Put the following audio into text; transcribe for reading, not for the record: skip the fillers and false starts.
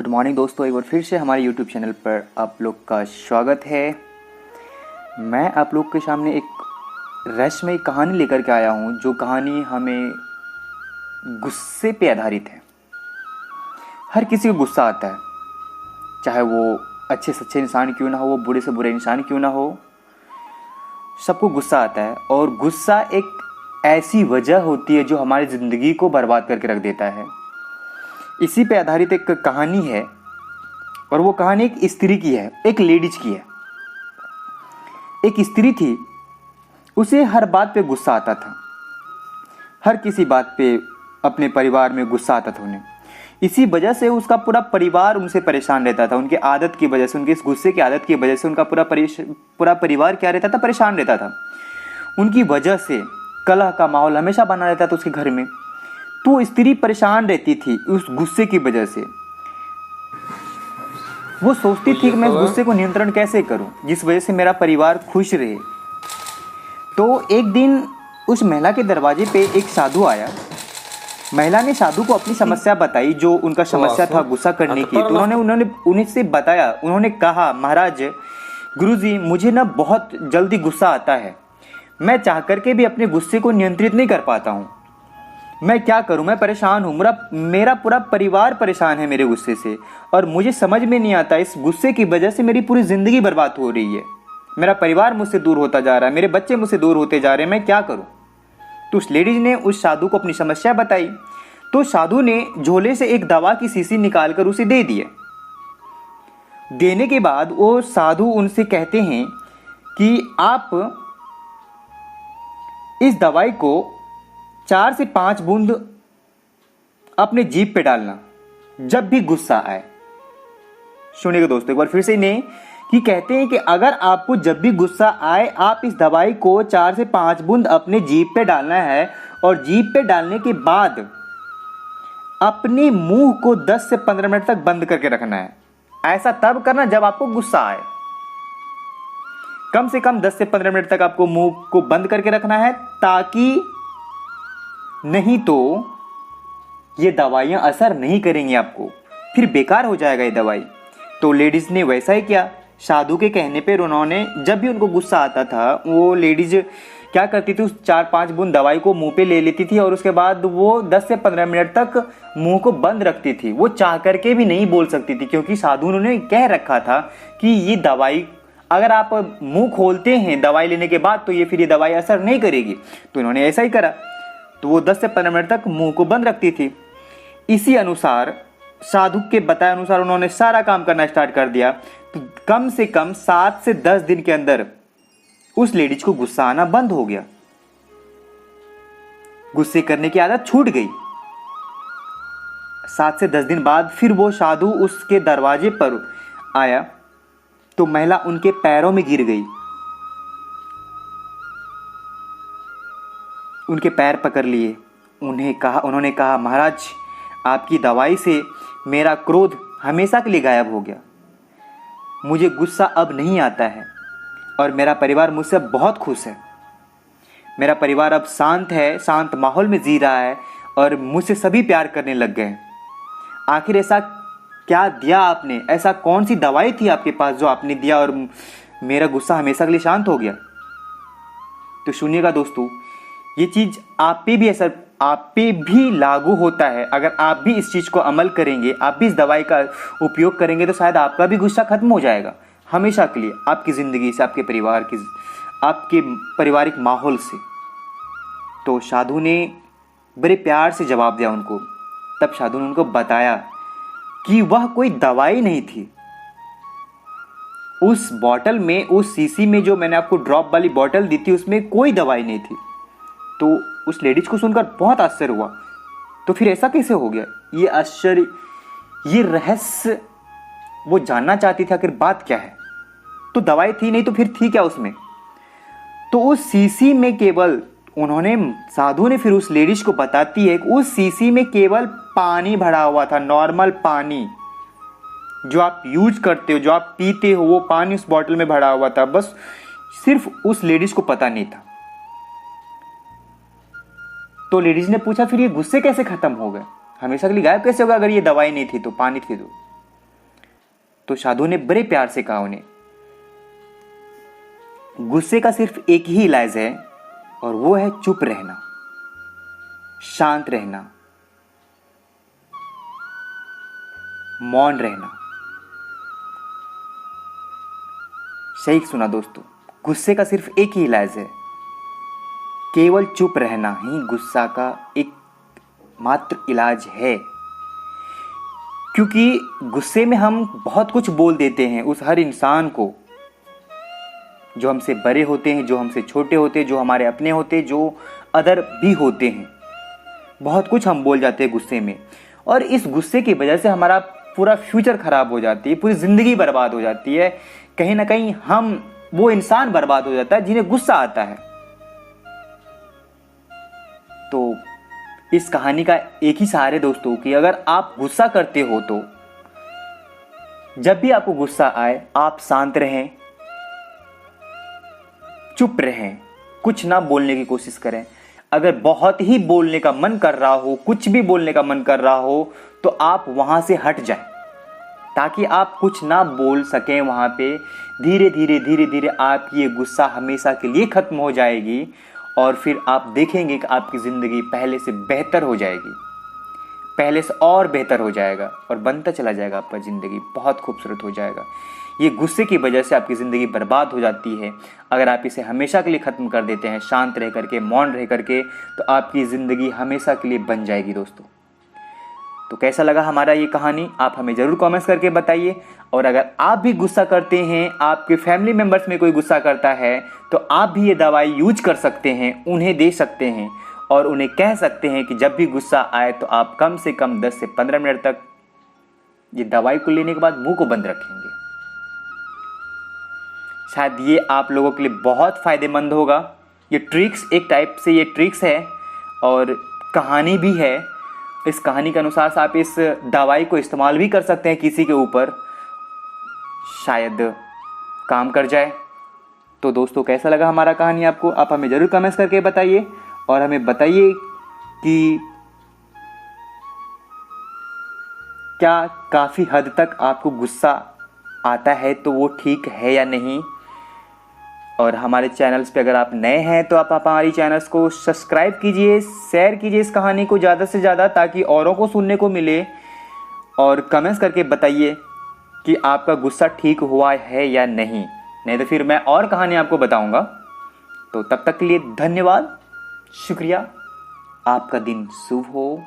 Good morning दोस्तों, एक बार फिर से हमारे यूट्यूब चैनल पर आप लोग का स्वागत है। मैं आप लोग के सामने एक रहस्यमय कहानी लेकर के आया हूँ, जो कहानी हमें गुस्से पे आधारित है। हर किसी को गुस्सा आता है, चाहे वो अच्छे से अच्छे इंसान क्यों ना हो, वो बुरे से बुरे इंसान क्यों ना हो, सबको गुस्सा आता है। और गुस्सा एक ऐसी वजह होती है जो हमारी ज़िंदगी को बर्बाद करके रख देता है। इसी पे आधारित एक कहानी है, और वो कहानी एक स्त्री की है, एक लेडीज की है। एक स्त्री थी, उसे हर बात पे गुस्सा आता था, हर किसी बात पे अपने परिवार में गुस्सा आता था उन्हें। इसी वजह से उसका पूरा परिवार उनसे परेशान रहता था। उनके आदत की वजह से, उनके इस गुस्से की आदत की वजह से उनका पूरा परिवार क्या रहता था, परेशान रहता था। उनकी वजह से कलह का माहौल हमेशा बना रहता था उसके घर में। तो स्त्री परेशान रहती थी उस गुस्से की वजह से। वो सोचती थी कि मैं इस गुस्से को नियंत्रण कैसे करूं, जिस वजह से मेरा परिवार खुश रहे। तो एक दिन उस महिला के दरवाजे पे एक साधु आया। महिला ने साधु को अपनी समस्या बताई, जो उनका समस्या था गुस्सा करने की। तो उन्होंने उनसे बताया। उन्होंने कहा, महाराज, गुरुजी, मुझे ना बहुत जल्दी गुस्सा आता है। मैं चाह करके भी अपने गुस्से को नियंत्रित नहीं कर पाता हूँ। मैं क्या करूं, मैं परेशान हूं। मेरा पूरा परिवार परेशान है मेरे गुस्से से, और मुझे समझ में नहीं आता, इस गुस्से की वजह से मेरी पूरी जिंदगी बर्बाद हो रही है। मेरा परिवार मुझसे दूर होता जा रहा है, मेरे बच्चे मुझसे दूर होते जा रहे हैं, मैं क्या करूं। तो उस लेडीज ने उस साधु को अपनी समस्या बताई। तो साधु ने झोले से एक दवा की शीशी निकालकर उसे दे दी। देने के बाद वो साधु उनसे कहते हैं कि आप इस दवाई को 4 से 5 बूंद अपने जीभ पे डालना जब भी गुस्सा आए। सुनिएगा दोस्तों एक बार फिर से इन्हें, कि कहते हैं कि अगर आपको जब भी गुस्सा आए, आप इस दवाई को 4 से 5 बूंद अपने जीभ पे डालना है, और जीभ पे डालने के बाद अपने मुंह को 10 से 15 मिनट तक बंद करके रखना है। ऐसा तब करना जब आपको गुस्सा आए। कम से कम 10 से 15 मिनट तक आपको मुंह को बंद करके रखना है, ताकि नहीं तो ये दवाइयां असर नहीं करेंगी आपको, फिर बेकार हो जाएगा ये दवाई। तो लेडीज ने वैसा ही किया। साधु के कहने पर उन्होंने, जब भी उनको गुस्सा आता था, वो लेडीज क्या करती थी, उस 4-5 बूंद दवाई को मुंह पे ले लेती थी, और उसके बाद वो 10 से 15 मिनट तक मुंह को बंद रखती थी। वो चाह करके भी नहीं बोल सकती थी, क्योंकि साधु ने कह रखा था कि ये दवाई अगर आप मुंह खोलते हैं दवाई लेने के बाद, तो ये दवाई असर नहीं करेगी। तो इन्होंने ऐसा ही करा। तो वो 10 से 15 मिनट तक मुंह को बंद रखती थी। इसी अनुसार, साधु के बताए अनुसार, उन्होंने सारा काम करना स्टार्ट कर दिया। तो कम से कम 7 से 10 दिन के अंदर उस लेडीज को गुस्सा आना बंद हो गया। गुस्से करने की आदत छूट गई। 7 से 10 दिन बाद फिर वो साधु उसके दरवाजे पर आया, तो महिला उनके पैरों में गिर गई। उनके पैर पकड़ लिए। उन्होंने कहा, महाराज, आपकी दवाई से मेरा क्रोध हमेशा के लिए गायब हो गया। मुझे गुस्सा अब नहीं आता है, और मेरा परिवार मुझसे बहुत खुश है। मेरा परिवार अब शांत है, शांत माहौल में जी रहा है, और मुझसे सभी प्यार करने लग गए। आखिर ऐसा क्या दिया आपने, ऐसा कौन सी दवाई थी आपके पास जो आपने दिया और मेरा गुस्सा हमेशा के लिए शांत हो गया। तो सुनिएगा दोस्तों, ये चीज आप पे भी लागू होता है। अगर आप भी इस चीज को अमल करेंगे, आप भी इस दवाई का उपयोग करेंगे, तो शायद आपका भी गुस्सा खत्म हो जाएगा हमेशा के लिए, आपकी जिंदगी से, आपके पारिवारिक माहौल से। तो साधु ने बड़े प्यार से जवाब दिया उनको। तब साधु ने उनको बताया कि वह कोई दवाई नहीं थी। उस बॉटल में, उस शीशी में जो मैंने आपको ड्रॉप वाली बॉटल दी थी, उसमें कोई दवाई नहीं थी। तो उस लेडीज को सुनकर बहुत आश्चर्य हुआ। तो फिर ऐसा कैसे हो गया, ये आश्चर्य, ये रहस्य वो जानना चाहती थी, आखिर बात क्या है। तो दवाई थी नहीं, तो फिर थी क्या उसमें। तो उस शीशी में केवल, साधु ने फिर उस लेडीज को बताती है कि उस शीशी में केवल पानी भरा हुआ था, नॉर्मल पानी जो आप यूज करते हो, जो आप पीते हो, वो पानी उस बॉटल में भरा हुआ था। बस सिर्फ उस लेडीज को पता नहीं था। तो लेडीज ने पूछा, फिर ये गुस्से कैसे खत्म हो गए, हमेशा के लिए गायब कैसे होगा, अगर ये दवाई नहीं थी तो, पानी थी तो। तो साधु ने बड़े प्यार से कहा उन्हें, गुस्से का सिर्फ एक ही इलाज है और वो है चुप रहना, शांत रहना, मौन रहना। सही सुना दोस्तों, गुस्से का सिर्फ एक ही इलाज है, केवल चुप रहना ही गुस्सा का एक मात्र इलाज है। क्योंकि गुस्से में हम बहुत कुछ बोल देते हैं उस हर इंसान को, जो हमसे बड़े होते हैं, जो हमसे छोटे होते हैं, जो हमारे अपने होते हैं, जो अदर भी होते हैं। बहुत कुछ हम बोल जाते हैं गुस्से में, और इस गुस्से की वजह से हमारा पूरा फ्यूचर खराब हो जाती है, पूरी जिंदगी बर्बाद हो जाती है। कहीं ना कहीं हम वो इंसान बर्बाद हो जाता है जिन्हें गुस्सा आता है। तो इस कहानी का एक ही सहारा है दोस्तों कि अगर आप गुस्सा करते हो तो जब भी आपको गुस्सा आए आप शांत रहें, चुप रहें, कुछ ना बोलने की कोशिश करें। अगर बहुत ही बोलने का मन कर रहा हो, कुछ भी बोलने का मन कर रहा हो, तो आप वहां से हट जाएं ताकि आप कुछ ना बोल सकें वहां पे। धीरे धीरे धीरे धीरे आपकी ये गुस्सा हमेशा के लिए खत्म हो जाएगी और फिर आप देखेंगे कि आपकी ज़िंदगी पहले से बेहतर हो जाएगी, पहले से और बेहतर हो जाएगा और बनता चला जाएगा। आपका ज़िंदगी बहुत खूबसूरत हो जाएगा। ये गुस्से की वजह से आपकी ज़िंदगी बर्बाद हो जाती है। अगर आप इसे हमेशा के लिए ख़त्म कर देते हैं, शांत रह करके, मौन रह करके, तो आपकी ज़िंदगी हमेशा के लिए बन जाएगी दोस्तों। तो कैसा लगा हमारा ये कहानी, आप हमें ज़रूर कमेंट्स करके बताइए। और अगर आप भी गुस्सा करते हैं, आपके फैमिली मेम्बर्स में कोई गुस्सा करता है, तो आप भी ये दवाई यूज कर सकते हैं, उन्हें दे सकते हैं और उन्हें कह सकते हैं कि जब भी गुस्सा आए तो आप कम से कम 10 से 15 मिनट तक ये दवाई को लेने के बाद मुंह को बंद रखेंगे। शायद ये आप लोगों के लिए बहुत फ़ायदेमंद होगा। ये ट्रिक्स एक टाइप से ये ट्रिक्स है और कहानी भी है। इस कहानी के अनुसार आप इस दवाई को इस्तेमाल भी कर सकते हैं किसी के ऊपर, शायद काम कर जाए। तो दोस्तों कैसा लगा हमारा कहानी आपको, आप हमें ज़रूर कमेंट्स करके बताइए और हमें बताइए कि क्या काफ़ी हद तक आपको गुस्सा आता है तो वो ठीक है या नहीं। और हमारे चैनल्स पे अगर आप नए हैं तो आप हमारी चैनल्स को सब्सक्राइब कीजिए, शेयर कीजिए इस कहानी को ज़्यादा से ज़्यादा ताकि औरों को सुनने को मिले। और कमेंट्स करके बताइए कि आपका गुस्सा ठीक हुआ है या नहीं तो फिर मैं और कहानी आपको बताऊंगा। तो तब तक के लिए धन्यवाद, शुक्रिया। आपका दिन शुभ हो।